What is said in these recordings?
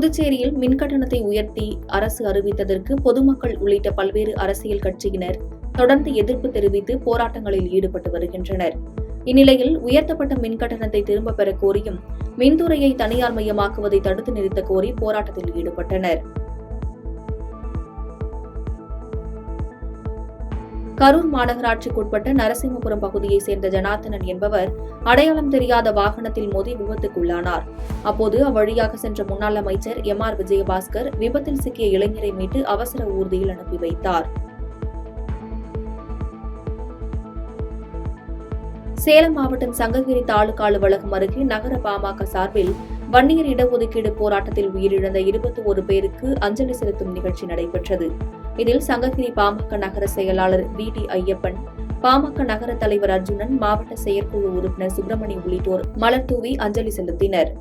புதுச்சேரியில் மின்கட்டணத்தை உயர்த்தி அரசு அறிவித்ததற்கு பொதுமக்கள் உள்ளிட்ட பல்வேறு அரசியல் கட்சியினர் தொடர்ந்து எதிர்ப்பு தெரிவித்து போராட்டங்களில் ஈடுபட்டு வருகின்றனர். இந்நிலையில் உயர்த்தப்பட்ட மின்கட்டணத்தை திரும்பப் பெற கோரியும் மின்துறையை தனியார் மயமாக்குவதை தடுத்து நிறுத்த கோரி போராட்டத்தில் ஈடுபட்டனர். கரூர் மாநகராட்சிக்குட்பட்ட நரசிம்மபுரம் பகுதியைச் சேர்ந்த ஜனார்த்தனன் என்பவர் அடையாளம் தெரியாத வாகனத்தில் மோதி விபத்துக்குள்ளானார். அப்போது அவ்வழியாக சென்ற முன்னாள் அமைச்சர் எம்.ஆர். விஜயபாஸ்கர் விபத்தில் சிக்கிய இளைஞரை மீட்டு அவசர ஊர்தியில் அனுப்பி வைத்தார். சேலம் மாவட்டம் சங்ககிரி தாலுகா அலுவலகம் அருகே நகர பாமக சார்பில் வன்னியர் இடஒதுக்கீடு போராட்டத்தில் உயிரிழந்த 21 பேருக்கு அஞ்சலி செலுத்தும் நிகழ்ச்சி நடைபெற்றது. இதில் சங்ககிரி பாமக நகர செயலாளர் வி.டி. ஐயப்பன், பாமக நகர தலைவர் அர்ஜுனன், மாவட்ட செயற்குழு உறுப்பினர் சுப்பிரமணி உள்ளிட்டோர் மலர் தூவி அஞ்சலி செலுத்தினர்.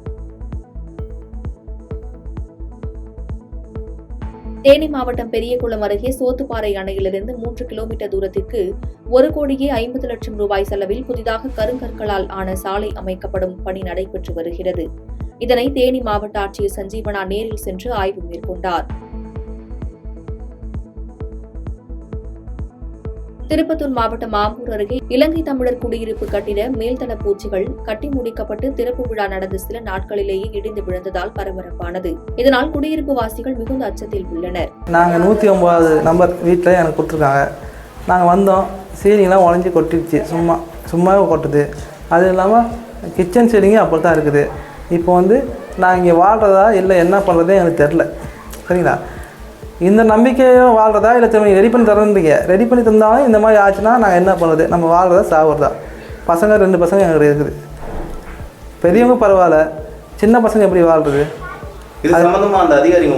தேனி மாவட்டம் பெரியகுளம் அருகே சோத்துப்பாறை அணையிலிருந்து 3 கிலோமீட்டர் தூரத்திற்கு 1,50,00,000 ரூபாய் செலவில் புதிதாக கருங்கற்களால் ஆன சாலை அமைக்கப்படும் பணி நடைபெற்று வருகிறது. இதனை தேனி மாவட்ட ஆட்சியர் சஞ்சீவனா நேரில் சென்று ஆய்வு மேற்கொண்டார். திருப்பத்தூர் மாவட்டம் ஆம்பூர் அருகே இலங்கை தமிழர் குடியிருப்பு கட்டிட மேல்தள பூச்சிகள் கட்டி முடிக்கப்பட்டு திறப்பு விழா நடந்த சில நாட்களிலேயே இடிந்து விழுந்ததால் பரபரப்பானது. இதனால் குடியிருப்பு வாசிகள் மிகுந்த அச்சத்தில் உள்ளனர். நாங்கள் 109 நம்பர் வீட்டில் எனக்கு கொடுத்துருக்காங்க. நாங்கள் வந்தோம், சீலிங்லாம் உடஞ்சி கொட்டிடுச்சு, சும்மாவே கொட்டுது. அது இல்லாமல் கிச்சன் சீலிங்கே அப்படி தான் இருக்குது. இப்போ நான் இங்கே வாழ்கிறதா இல்லை என்ன பண்ணுறதே எனக்கு தெரில. சரிங்களா? இந்த நம்பிக்கையோடு வாழ்கிறதா இல்லை திரும்ப ரெடி பண்ணி தரேன்றீங்க. ரெடி பண்ணி தந்தாலும் இந்த மாதிரி ஆச்சுன்னா நாங்கள் என்ன பண்ணுறது? நம்ம வாழ்கிறதா சாப்பிட்றதா? பசங்க 2 பசங்க எங்களுக்கு இருக்குது. பெரியவங்க பரவாயில்ல, சின்ன பசங்க எப்படி வாழ்கிறது? இது சம்பந்தமாக அந்த அதிகாரிங்க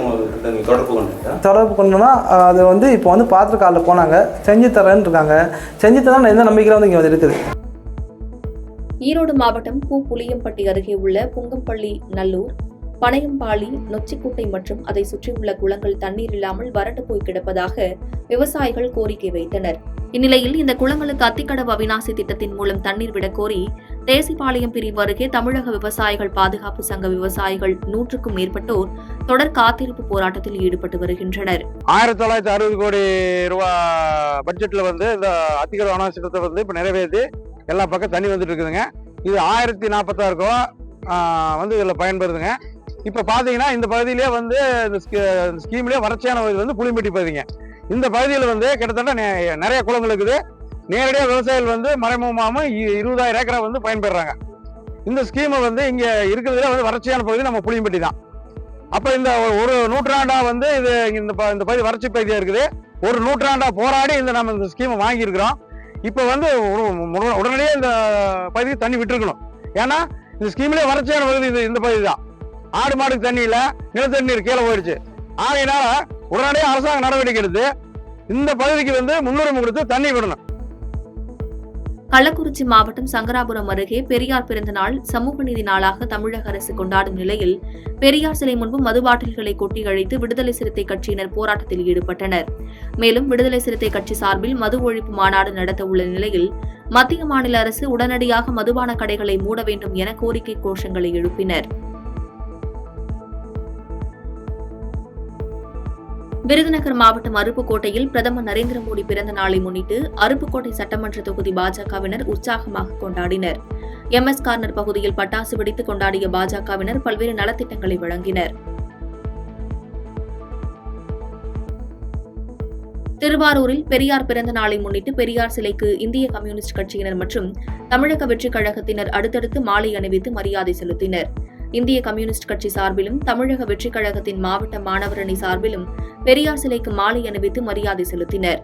தொடர்பு கொண்டோன்னா அது இப்போ பாத்திர காலில் போனாங்க, செஞ்சு தரேன்னு இருக்காங்க. செஞ்சு தரேன் எந்த நம்பிக்கையில் இங்கே இருக்குது. ஈரோடு மாவட்டம் புளியம்பட்டி அருகே உள்ள புங்கம்பள்ளி நல்லூர், பனையம்பாளி, நொச்சிக்குட்டை மற்றும் அதை சுற்றியுள்ள குளங்கள் தண்ணீர் இல்லாமல் வறண்டு போய் கிடப்பதாக விவசாயிகள் கோரிக்கை வைத்தனர். இந்நிலையில் இந்த குளங்களுக்கு அத்திக்கடவு அவிநாசி திட்டத்தின் மூலம் தண்ணீர் விடக் கோரி தேசிபாளையம் பிரிவு அருகே தமிழக விவசாயிகள் பாதுகாப்பு சங்க விவசாயிகள் 100க்கும் மேற்பட்டோர் தொடர் காத்திருப்பு போராட்டத்தில் ஈடுபட்டு வருகின்றனர். 1960 கோடி ரூபாய் பட்ஜெட்ல இந்த அத்திக்கடவு அவிநாசி திட்டத்தை இப்ப நிறைவேற்றி எல்லா பக்கம் தண்ணி வந்துட்டு இருக்குதுங்க. இது 1046 ரூபா இதுல பயன்படுதுங்க. இப்ப பாத்தீங்கன்னா இந்த பகுதியிலே இந்த ஸ்கீம்லயே வறட்சியான பகுதி புளியம்பட்டி பகுதிங்க. இந்த பகுதியில் கிட்டத்தட்ட நிறைய குளங்கள் இருக்குது. நேரடியாக விவசாயிகள் மறைமுகமாக 20,000 ஏக்கரை பயன்பெறாங்க. இந்த ஸ்கீமை இங்க இருக்கிறதுல வறட்சியான பகுதி நம்ம புளியம்பட்டி தான். அப்ப இந்த ஒரு நூற்றாண்டா இது இந்த பகுதி வறட்சி பகுதியா இருக்குது. ஒரு நூற்றாண்டா போராடி நம்ம இந்த ஸ்கீமை வாங்கி இருக்கிறோம். இப்ப உடனடியே இந்த பகுதிக்கு தண்ணி விட்டுருக்கணும். ஏன்னா இந்த ஸ்கீம்லயே வறட்சியான பகுதி இந்த பகுதி தான். ஆடு மாடுக்கு தண்ணி இல்ல, நிலத்தடி நீர் கீழே போயிடுச்சு. ஆகையினால உடனடியே அரசாங்க நடவடிக்கை எடுத்து இந்த பகுதிக்கு முன்னுரிமை கொடுத்து தண்ணி விடணும். கள்ளக்குறிச்சி மாவட்டம் சங்கராபுரம் அருகே பெரியார் பிறந்த நாள் சமூக நீதி நாளாக தமிழக அரசு கொண்டாடும் நிலையில் பெரியார் சிலை முன்பு மது பாட்டில்களை கொட்டி அழித்து விடுதலை சிறுத்தை கட்சியினர் போராட்டத்தில் ஈடுபட்டனர். மேலும் விடுதலை சிறுத்தை கட்சி சார்பில் மது ஒழிப்பு மாநாடு நடத்த உள்ள நிலையில் மத்திய மாநில அரசு உடனடியாக மதுபான கடைகளை மூட வேண்டும் என கோரிக்கை கோஷங்களை எழுப்பினர். விருதுநகர் மாவட்டம் அருப்புக்கோட்டையில் பிரதமர் நரேந்திர மோடி பிறந்த நாளை முன்னிட்டு அருப்புக்கோட்டை சட்டமன்ற தொகுதி பாஜகவினர் உற்சாகமாக கொண்டாடினர். MS கார்னர் பகுதியில் பட்டாசு வெடித்து கொண்டாடிய பாஜகவினர் பல்வேறு நலத்திட்டங்களை வழங்கினர். திருவாரூரில் பெரியார் பிறந்த நாளை முன்னிட்டு பெரியார் சிலைக்கு இந்திய கம்யூனிஸ்ட் கட்சியினர் மற்றும் தமிழக வெற்றிக் கழகத்தினர் அடுத்தடுத்து மாலை அணிவித்து மரியாதை செலுத்தினர். இந்திய கம்யூனிஸ்ட் கட்சி சார்பிலும் தமிழக வெற்றிக் கழகத்தின் மாவட்ட மாணவர் அணி சார்பிலும் பெரியார் சிலைக்கு மாலை அணிவித்து மரியாதை செலுத்தினர்.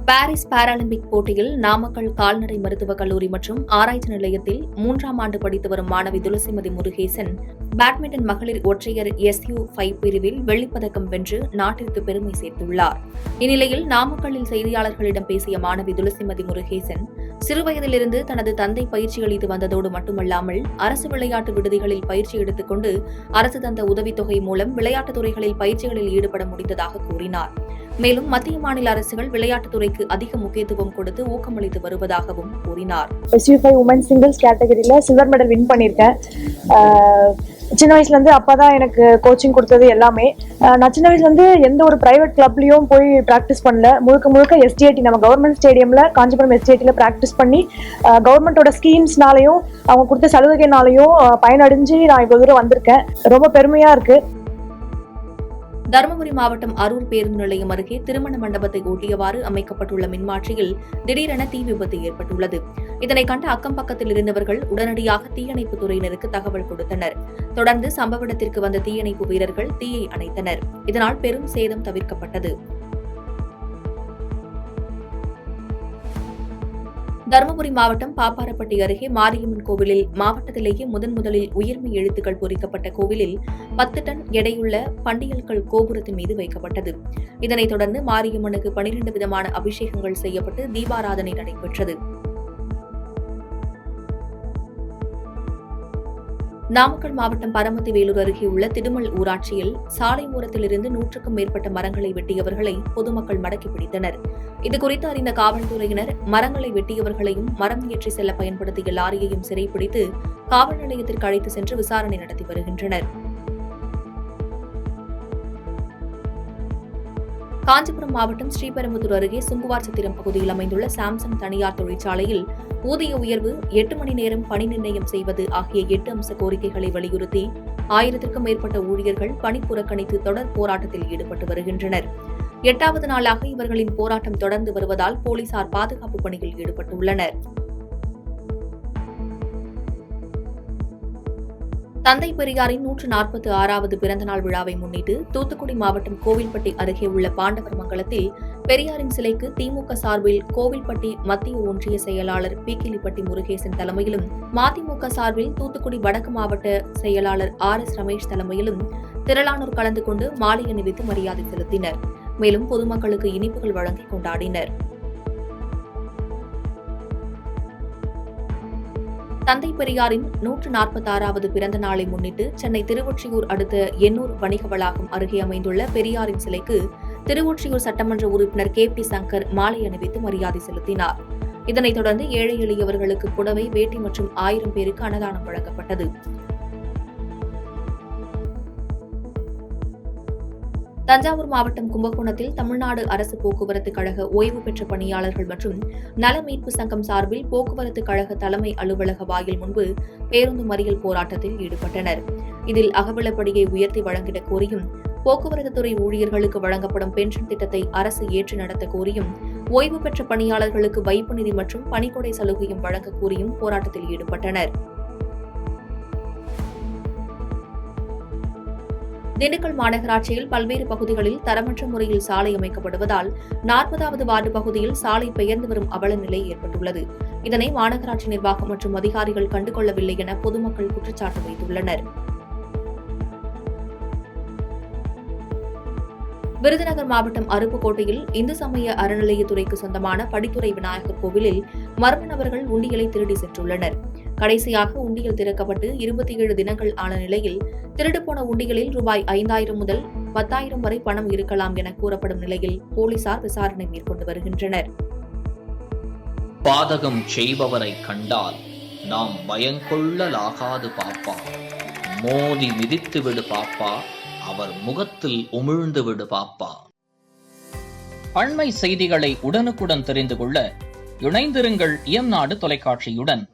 பாரிஸ் பாராலிம்பிக் போட்டியில் நாமக்கல் கால்நடை மருத்துவக் கல்லூரி மற்றும் ஆராய்ச்சி நிலையத்தில் 3ஆம் ஆண்டு படித்து வரும் மாணவி துளசிமதி முருகேசன் பேட்மிண்டன் மகளிர் ஒற்றையர் SU5 பிரிவில் வெள்ளிப்பதக்கம் வென்று நாட்டிற்கு பெருமை சேர்த்துள்ளார். இந்நிலையில் நாமக்கல்லில் செய்தியாளர்களிடம் பேசிய மாணவி துளசிமதி முருகேசன் சிறுவயதிலிருந்து தனது தந்தை பயிற்சி அளித்து வந்ததோடு மட்டுமல்லாமல் அரசு விளையாட்டு விடுதிகளில் பயிற்சி எடுத்துக் கொண்டு அரசு தந்த உதவித்தொகை மூலம் விளையாட்டுத் துறைகளில் பயிற்சிகளில் ஈடுபட முடிந்ததாக கூறினார். மேலும் மத்திய மாநில அரசுகள் விளையாட்டுத்துறைக்கு அதிக முக்கியத்துவம் கொடுத்து ஊக்கமளித்து வருவதாகவும் கூறினார். SU5 உமன் சிங்கிள்ஸ் கேட்டகரியில சில்வர் மெடல் வின் பண்ணியிருக்கேன். சின்ன வயசுலேருந்து அப்பா தான் எனக்கு கோச்சிங் கொடுத்தது எல்லாமே. நான் சின்ன வயசுலேருந்து எந்த ஒரு ப்ரைவேட் கிளப்லேயும் போய் ப்ராக்டிஸ் பண்ணல. முழுக்க STAT நம்ம கவர்மெண்ட் ஸ்டேடியமில் காஞ்சிபுரம் STATயில் ப்ராக்டிஸ் பண்ணி கவர்மெண்ட்டோட ஸ்கீம்ஸ்னாலையும் அவங்க கொடுத்த சலுகைனாலையும் பயனடைஞ்சு நான் இவ்வளோ தூரம் வந்திருக்கேன். ரொம்ப பெருமையாக இருக்குது. தருமபுரி மாவட்டம் அரூர் பேருந்து நிலையம் அருகே திருமண மண்டபத்தை ஒட்டியவாறு அமைக்கப்பட்டுள்ள மின்மாற்றியில் திடீரென தீ விபத்து ஏற்பட்டுள்ளது. இதனை கண்ட அக்கம் பக்கத்தில் இருந்தவர்கள் உடனடியாக தீயணைப்பு துறையினருக்கு தகவல் கொடுத்தனர். தொடர்ந்து சம்பவ இடத்திற்கு வந்த தீயணைப்பு வீரர்கள் தீயை அணைத்தனர். இதனால் பெரும் சேதம் தவிர்க்கப்பட்டது. தருமபுரி மாவட்டம் பாப்பாரப்பட்டி அருகே மாரியம்மன் கோவிலில் மாவட்டத்திலேயே முதலில் உயிர்மை எழுத்துக்கள் பொறிக்கப்பட்ட கோவிலில் 10 டன் எடையுள்ள பண்டியல்கள் கோபுரத்தின் மீது வைக்கப்பட்டது. இதனைத் தொடர்ந்து மாரியம்மனுக்கு 12 விதமான அபிஷேகங்கள் செய்யப்பட்டு தீபாராதனை நடைபெற்றது. நாமக்கல் மாவட்டம் பரமத்தி வேலூர் அருகே உள்ள திடுமல் ஊராட்சியில் சாலை ஓரத்திலிருந்து 100க்கும் மேற்பட்ட மரங்களை வெட்டியவர்களை பொதுமக்கள் மடக்கி பிடித்தனர். இதுகுறித்து அறிந்த காவல்துறையினர் மரங்களை வெட்டியவர்களையும் மரம் ஏற்றி செல்ல பயன்படுத்திய லாரியையும் சிறைப்பிடித்து காவல் நிலையத்திற்கு அழைத்து சென்று விசாரணை நடத்தி வருகின்றனர். காஞ்சிபுரம் மாவட்டம் ஸ்ரீபெரும்புதூர் அருகே சுங்குவார் சத்திரம் பகுதியில் அமைந்துள்ள சாம்சங் தனியார் தொழிற்சாலையில் ஊதிய உயர்வு, 8 மணி நேரம் பணி நிர்ணயம் செய்வது ஆகிய 8 அம்ச கோரிக்கைகளை வலியுறுத்தி 1000க்கும் மேற்பட்ட ஊழியர்கள் பணி புறக்கணித்து தொடர் போராட்டத்தில் ஈடுபட்டு வருகின்றனர். 8வது நாளாக இவர்களின் போராட்டம் தொடர்ந்து வருவதால் போலீசார் பாதுகாப்பு பணியில் ஈடுபட்டுள்ளனர். தந்தை பெரியாரின் 146வது பிறந்தநாள் விழாவை முன்னிட்டு தூத்துக்குடி மாவட்டம் கோவில்பட்டி அருகே உள்ள பாண்டவர்மங்கலத்தில் பெரியாரின் சிலைக்கு திமுக சார்பில் கோவில்பட்டி மத்திய ஒன்றிய செயலாளர் பீக்கிலிப்பட்டி முருகேசன் தலைமையிலும், மதிமுக சார்பில் தூத்துக்குடி வடக்கு மாவட்ட செயலாளர் RS ரமேஷ் தலைமையிலும் திரளானோர் கலந்து கொண்டு மாலை அணிவித்து மரியாதை செலுத்தினர். மேலும் பொதுமக்களுக்கு இனிப்புகள் வழங்கி கொண்டாடினர். தந்தை பெரியாரின் 146வது பிறந்த நாளை முன்னிட்டு சென்னை திருவொற்றியூர் அடுத்த எண்ணூர் வணிக வளாகம் அருகே அமைந்துள்ள பெரியாரின் சிலைக்கு திருவொற்றியூர் சட்டமன்ற உறுப்பினர் KP சங்கர் மாலை அணிவித்து மரியாதை செலுத்தினார். இதனைத் தொடர்ந்து ஏழை எளியவர்களுக்கு புடவை, வேட்டி மற்றும் 1000 பேருக்கு அன்னதானம் வழங்கப்பட்டது. தஞ்சாவூர் மாவட்டம் கும்பகோணத்தில் தமிழ்நாடு அரசு போக்குவரத்து கழக ஓய்வு பெற்ற பணியாளர்கள் மற்றும் நல மீட்பு சங்கம் சார்பில் போக்குவரத்து கழக தலைமை அலுவலக வாயில் முன்பு பேருந்து மறியல் போராட்டத்தில் ஈடுபட்டனர். இதில் அகவிலைப்படியை உயர்த்தி வழங்கிட கோரியும், போக்குவரத்து துறை ஊழியர்களுக்கு வழங்கப்படும் பென்ஷன் திட்டத்தை அரசு ஏற்று நடத்த கோரியும், ஓய்வு பெற்ற பணியாளர்களுக்கு வைப்பு நிதி மற்றும் பணிக்கொடை சலுகையும் வழங்க கோரியும் போராட்டத்தில் ஈடுபட்டனர். திண்டுக்கல் மாநகராட்சியில் பல்வேறு பகுதிகளில் தரமற்ற முறையில் சாலை அமைக்கப்படுவதால் 40வது வார்டு பகுதியில் சாலை பெயர்ந்து வரும் அவல நிலை ஏற்பட்டுள்ளது. இதனை மாநகராட்சி நிர்வாகம் மற்றும் அதிகாரிகள் கண்டுகொள்ளவில்லை என பொதுமக்கள் குற்றச்சாட்டு வைத்துள்ளனர். விருதுநகர் மாவட்டம் அருப்புக்கோட்டையில் இந்து சமய அறநிலையத்துறைக்கு சொந்தமான படித்துறை விநாயகர் கோவிலில் மர்ம நபர்கள் உண்டியலை திருடி சென்றுள்ளனர். கடைசியாக உண்டியல் திறக்கப்பட்டு 27 தினங்கள் ஆன நிலையில் திருடுபோன உண்டியலில் ரூபாய் 5000 முதல் 10,000 வரை பணம் இருக்கலாம் என கூறப்படும் நிலையில் போலீசார் விசாரணை மேற்கொண்டு வருகின்றனர். பாதகம் செய்பவரை கண்டால் நாம் பயங்கொள்ளலாகாது பாப்பா, மோதி மிதித்து விடு பாப்பா, அவர் முகத்தில் உமிழ்ந்து விடு பாப்பா. அண்மை செய்திகளை உடனுக்குடன் தெரிந்து கொள்ள இணைந்திருங்கள் இயம்நாடு தொலைக்காட்சியுடன்.